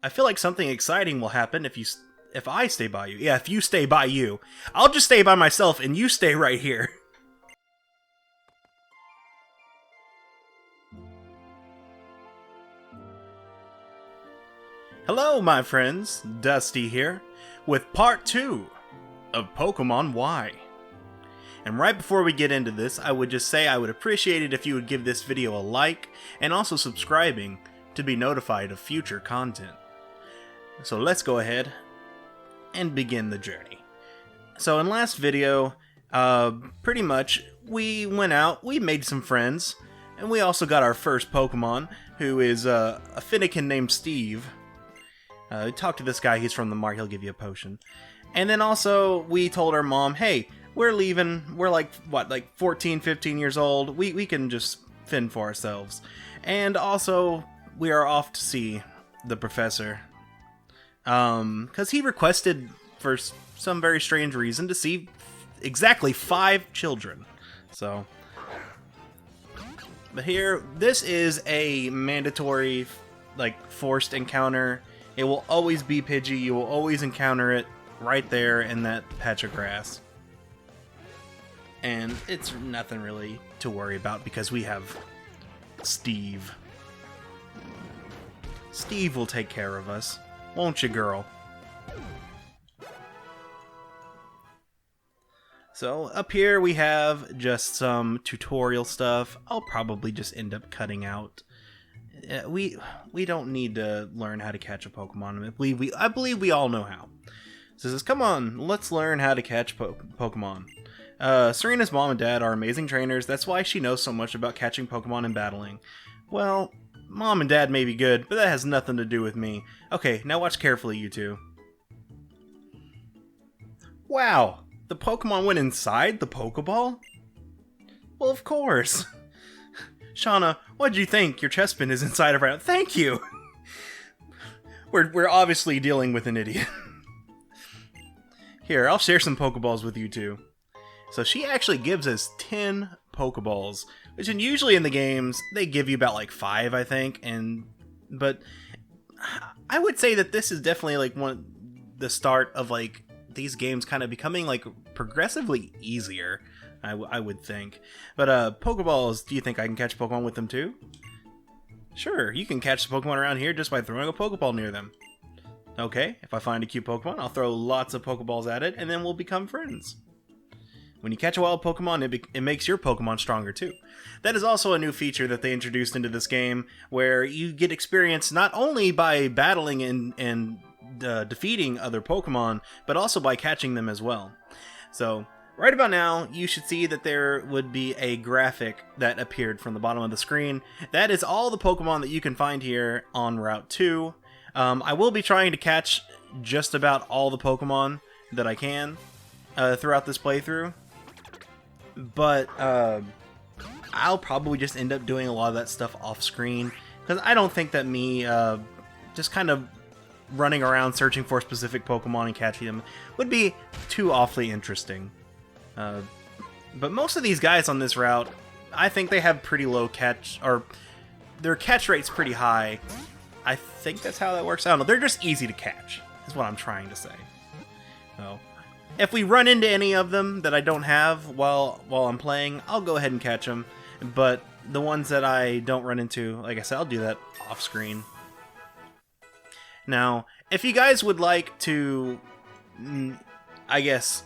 I feel like something exciting will happen if I stay by you. Yeah, if you stay by you. I'll just stay by myself and you stay right here. Hello, my friends. Dusty here, with part 2 of Pokemon Y. And right before we get into this, I would just say I would appreciate it if you would give this video a like, and also subscribing to be notified of future content. So let's go ahead and begin the journey. So in last video, pretty much, we went out, we made some friends, and we also got our first Pokemon, who is a Finnegan named Steve. Talk to this guy, he's from the mart, he'll give you a potion. And then also, we told our mom, hey, we're leaving, we're like, what, like 14, 15 years old, we can just fend for ourselves. And also, we are off to see the professor. Because he requested, for some very strange reason, to see exactly 5 children. So, but here, this is a mandatory, like, forced encounter. It will always be Pidgey, you will always encounter it right there in that patch of grass. And it's nothing really to worry about because we have Steve. Steve will take care of us. Won't you, girl? So, up here we have just some tutorial stuff. I'll probably just end up cutting out. We don't need to learn how to catch a Pokemon. I believe we all know how. So it says, come on, let's learn how to catch Pokemon. Serena's mom and dad are amazing trainers. That's why she knows so much about catching Pokemon and battling. Well, mom and dad may be good, but that has nothing to do with me. Okay, now watch carefully, you two. Wow, the Pokemon went inside the Pokeball? Well, of course. Shauna, what'd you think? Your chestpin is inside of her. Thank you! We're obviously dealing with an idiot. Here, I'll share some Pokeballs with you two. So she actually gives us 10 Pokeballs, which usually in the games, they give you about like 5, I think, but I would say that this is definitely like the start of like these games kind of becoming like progressively easier, I would think. But Pokeballs, do you think I can catch Pokemon with them too? Sure, you can catch the Pokemon around here just by throwing a Pokeball near them. Okay, if I find a cute Pokemon, I'll throw lots of Pokeballs at it, and then we'll become friends. When you catch a wild Pokemon, it makes your Pokemon stronger too. That is also a new feature that they introduced into this game, where you get experience not only by battling and defeating other Pokemon, but also by catching them as well. So, right about now, you should see that there would be a graphic that appeared from the bottom of the screen. That is all the Pokemon that you can find here on Route 2. I will be trying to catch just about all the Pokemon that I can throughout this playthrough. But I'll probably just end up doing a lot of that stuff off screen, because I don't think that me just kind of running around searching for specific Pokemon and catching them would be too awfully interesting. But most of these guys on this route, I think they have pretty low catch, or their catch rate's pretty high. I think that's how that works. I don't know. They're just easy to catch, is what I'm trying to say. So, if we run into any of them that I don't have while I'm playing, I'll go ahead and catch them. But the ones that I don't run into, like I said, I'll do that off screen. Now, if you guys would like to, I guess,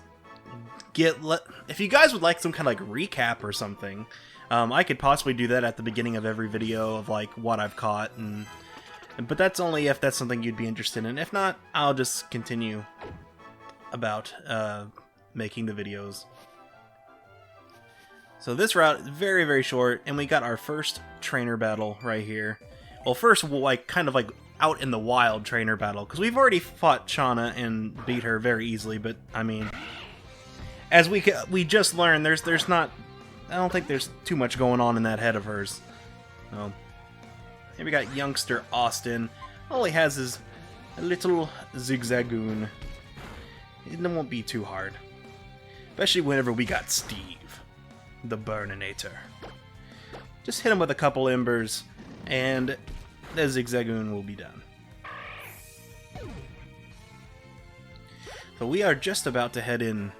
if you guys would like some kind of like recap or something, I could possibly do that at the beginning of every video of like what I've caught, but that's only if that's something you'd be interested in. If not, I'll just continue about making the videos. So this route is very, very short, and we got our first trainer battle right here. Well, first we'll like kind of like out in the wild trainer battle, because we've already fought Shauna and beat her very easily, but I mean, as we just learned, there's not, I don't think there's too much going on in that head of hers. So, here we got youngster Austin. All he has is a little Zigzagoon. It won't be too hard. Especially whenever we got Steve, the Burninator. Just hit him with a couple embers, and the Zigzagoon will be done. So we are just about to head in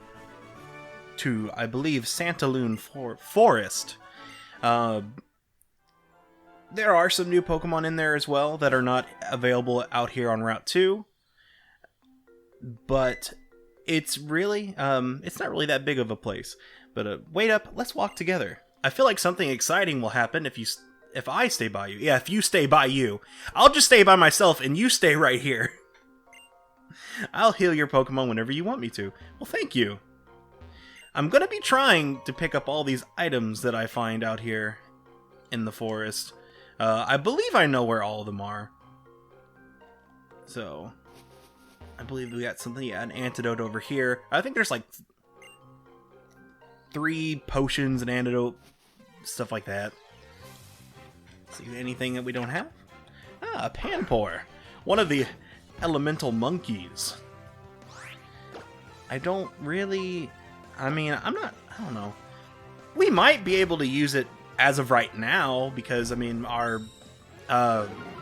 to, I believe, Santalune Forest. There are some new Pokemon in there as well that are not available out here on Route 2. But it's really, it's not really that big of a place. But wait up, let's walk together. I feel like something exciting will happen if I stay by you. Yeah, if you stay by you. I'll just stay by myself and you stay right here. I'll heal your Pokemon whenever you want me to. Well, thank you. I'm going to be trying to pick up all these items that I find out here in the forest. I believe I know where all of them are. So, I believe we got something, yeah, an antidote over here. I think there's like 3 potions, an antidote, stuff like that. See anything that we don't have? Ah, a Panpour. One of the elemental monkeys. I don't really... I mean, I don't know. We might be able to use it as of right now, because, I mean, our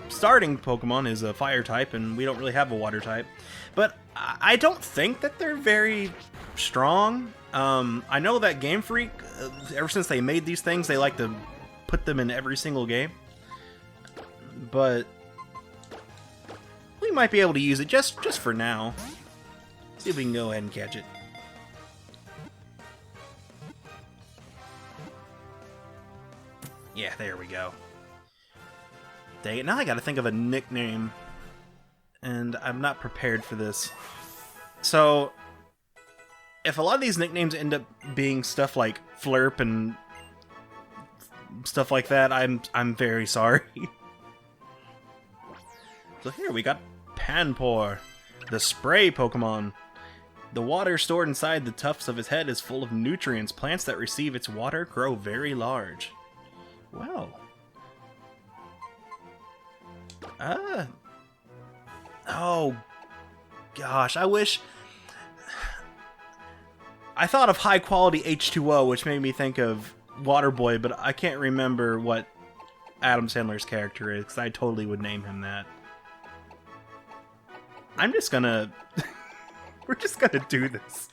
starting Pokemon is a fire type, and we don't really have a water type. But I don't think that they're very strong. I know that Game Freak, ever since they made these things, they like to put them in every single game. But we might be able to use it just for now. See if we can go ahead and catch it. Yeah, there we go. Dang it, now I gotta think of a nickname. And I'm not prepared for this. So, if a lot of these nicknames end up being stuff like Flurp and stuff like that, I'm very sorry. So here we got Panpour, the spray Pokemon. The water stored inside the tufts of its head is full of nutrients. Plants that receive its water grow very large. Wow. Oh, gosh, I wish... I thought of high quality H2O, which made me think of Waterboy, but I can't remember what Adam Sandler's character is, because I totally would name him that. I'm just gonna... We're just gonna do this.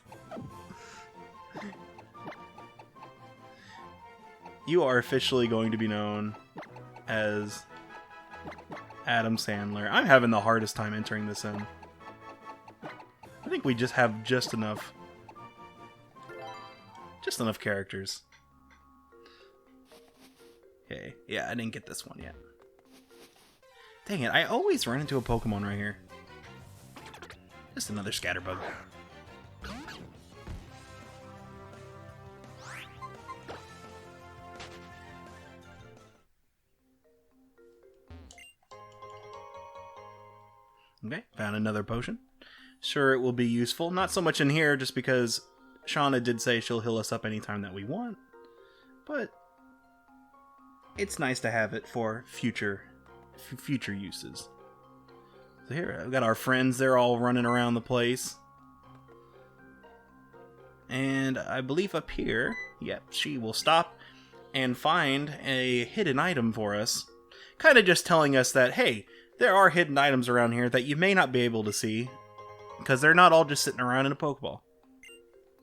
You are officially going to be known as Adam Sandler. I'm having the hardest time entering this in. I think we just have just enough characters. Okay, yeah, I didn't get this one yet. Dang it, I always run into a Pokemon right here. Just another Scatterbug. Okay, found another potion. Sure, it will be useful. Not so much in here, just because Shauna did say she'll heal us up anytime that we want. But it's nice to have it for future uses. So here, I've got our friends. They're all running around the place. And I believe up here, yep, she will stop and find a hidden item for us. Kind of just telling us that, hey, there are hidden items around here that you may not be able to see, because they're not all just sitting around in a Pokeball.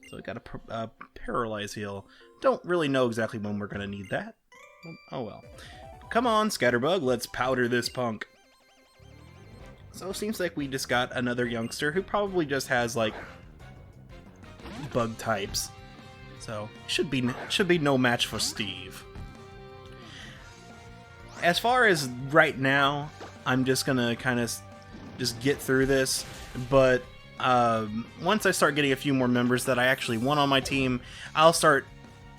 So we got a Paralyze Heal. Don't really know exactly when we're going to need that. Oh well. Come on, Scatterbug, let's powder this punk. So it seems like we just got another youngster who probably just has, like, bug types. So, should be no match for Steve. As far as right now, I'm just gonna kind of just get through this, but once I start getting a few more members that I actually want on my team, I'll start,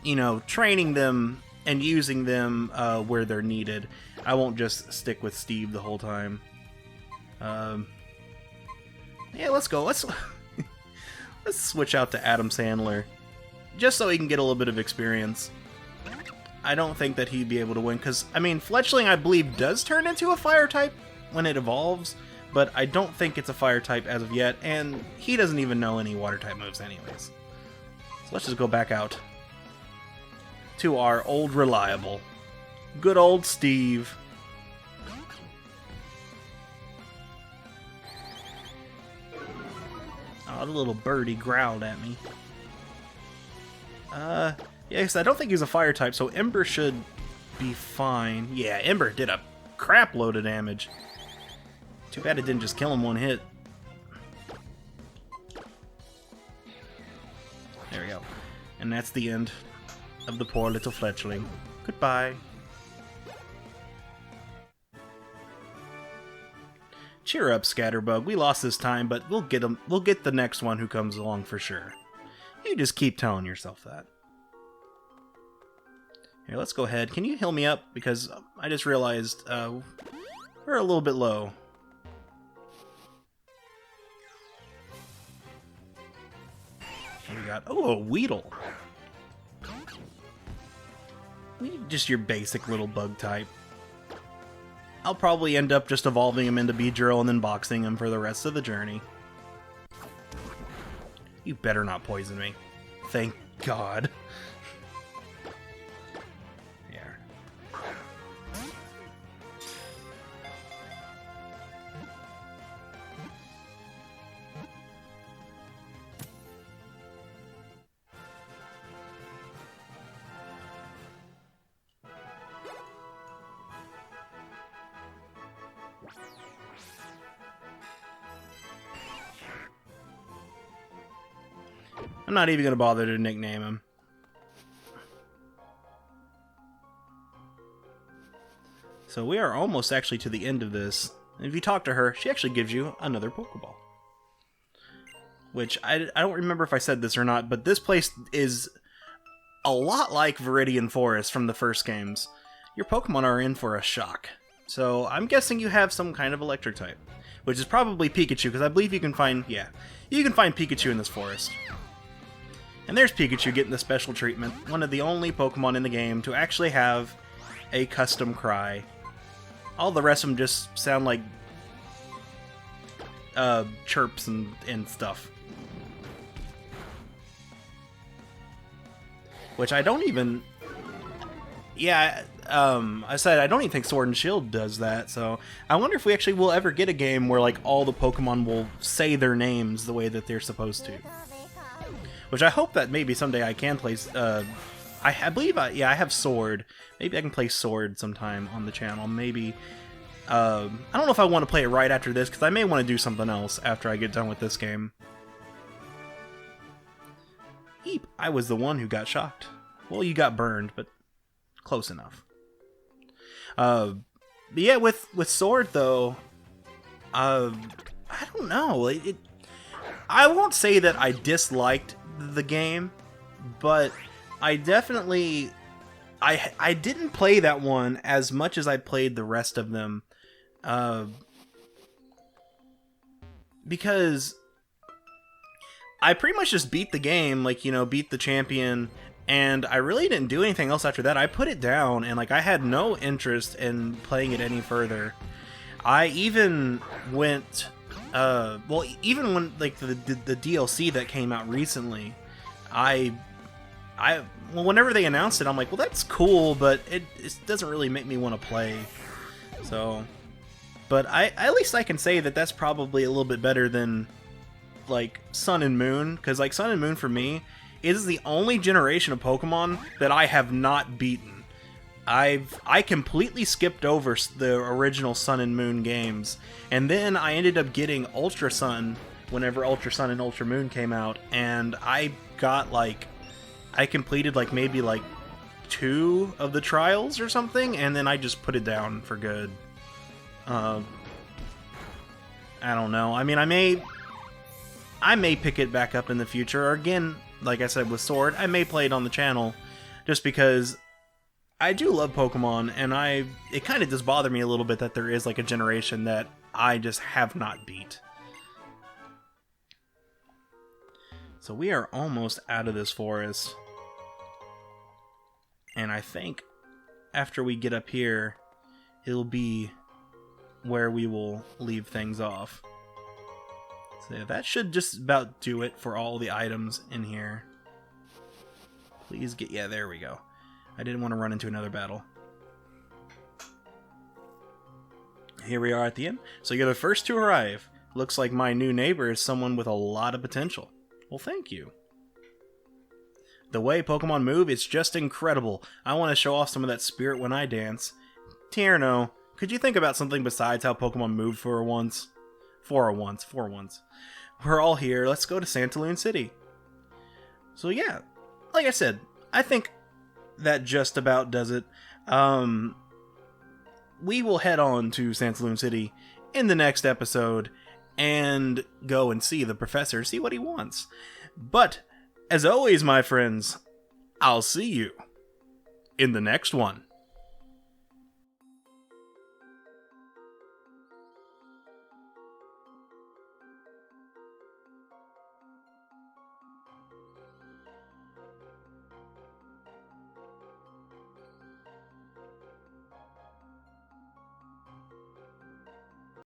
you know, training them and using them where they're needed. I won't just stick with Steve the whole time. Yeah, let's go. Let's switch out to Adam Sandler, just so he can get a little bit of experience. I don't think that he'd be able to win, because, I mean, Fletchling, I believe, does turn into a fire type when it evolves, but I don't think it's a fire type as of yet, and he doesn't even know any water type moves anyways. So let's just go back out to our old reliable, good old Steve. Oh, the little birdie growled at me. Yes, I don't think he's a fire type, so Ember should be fine. Yeah, Ember did a crap load of damage. Too bad it didn't just kill him one hit. There we go. And that's the end of the poor little fledgling. Goodbye. Cheer up, Scatterbug. We lost this time, but we'll get him. We'll get the next one who comes along for sure. You just keep telling yourself that. Here, let's go ahead. Can you heal me up? Because I just realized we're a little bit low. What do we got? Oh, a Weedle. Just your basic little bug type. I'll probably end up just evolving him into Beedrill and then boxing him for the rest of the journey. You better not poison me. Thank God. Here. I'm not even going to bother to nickname him. So we are almost actually to the end of this. And if you talk to her, she actually gives you another Pokeball. Which, I don't remember if I said this or not, but this place is a lot like Viridian Forest from the first games. Your Pokemon are in for a shock. So I'm guessing you have some kind of electric type. Which is probably Pikachu, because I believe you can find, yeah, you can find Pikachu in this forest. And there's Pikachu getting the special treatment, one of the only Pokemon in the game to actually have a custom cry. All the rest of them just sound like chirps and stuff. Which I don't even... Yeah, I said I don't even think Sword and Shield does that, so I wonder if we actually will ever get a game where like all the Pokemon will say their names the way that they're supposed to. Which I hope that maybe someday I can play. I believe, yeah, I have Sword. Maybe I can play Sword sometime on the channel. Maybe. I don't know if I want to play it right after this, because I may want to do something else after I get done with this game. Eep, I was the one who got shocked. Well, you got burned, but close enough. But yeah, with Sword, though, I don't know. I won't say that I disliked the game, but I definitely I didn't play that one as much as I played the rest of them, because I pretty much just beat the game, like, you know, beat the champion, and I really didn't do anything else after that. I put it down, and like I had no interest in playing it any further. I even went well, even when like the DLC that came out recently, well, whenever they announced it, I'm like, well, that's cool, but it doesn't really make me want to play. So, but at least I can say that that's probably a little bit better than like Sun and Moon, because like Sun and Moon for me is the only generation of Pokemon that I have not beaten. I completely skipped over the original Sun and Moon games, and then I ended up getting Ultra Sun whenever Ultra Sun and Ultra Moon came out, and I got like, I completed like maybe like 2 of the trials or something, and then I just put it down for good. I don't know. I mean, I may pick it back up in the future, or again, like I said with Sword, I may play it on the channel, just because I do love Pokemon, and it kind of does bother me a little bit that there is like a generation that I just have not beat. So we are almost out of this forest. And I think after we get up here, it'll be where we will leave things off. So yeah, that should just about do it for all the items in here. Please get... yeah, there we go. I didn't want to run into another battle. Here we are at the end. So you're the first to arrive. Looks like my new neighbor is someone with a lot of potential. Well, thank you. The way Pokemon move, it's just incredible. I want to show off some of that spirit when I dance. Tierno, could you think about something besides how Pokemon move for once? For once. We're all here. Let's go to Santalune City. So yeah, like I said, I think that just about does it. We will head on to Santalune City in the next episode and go and see the professor, see what he wants. But, as always, my friends, I'll see you in the next one.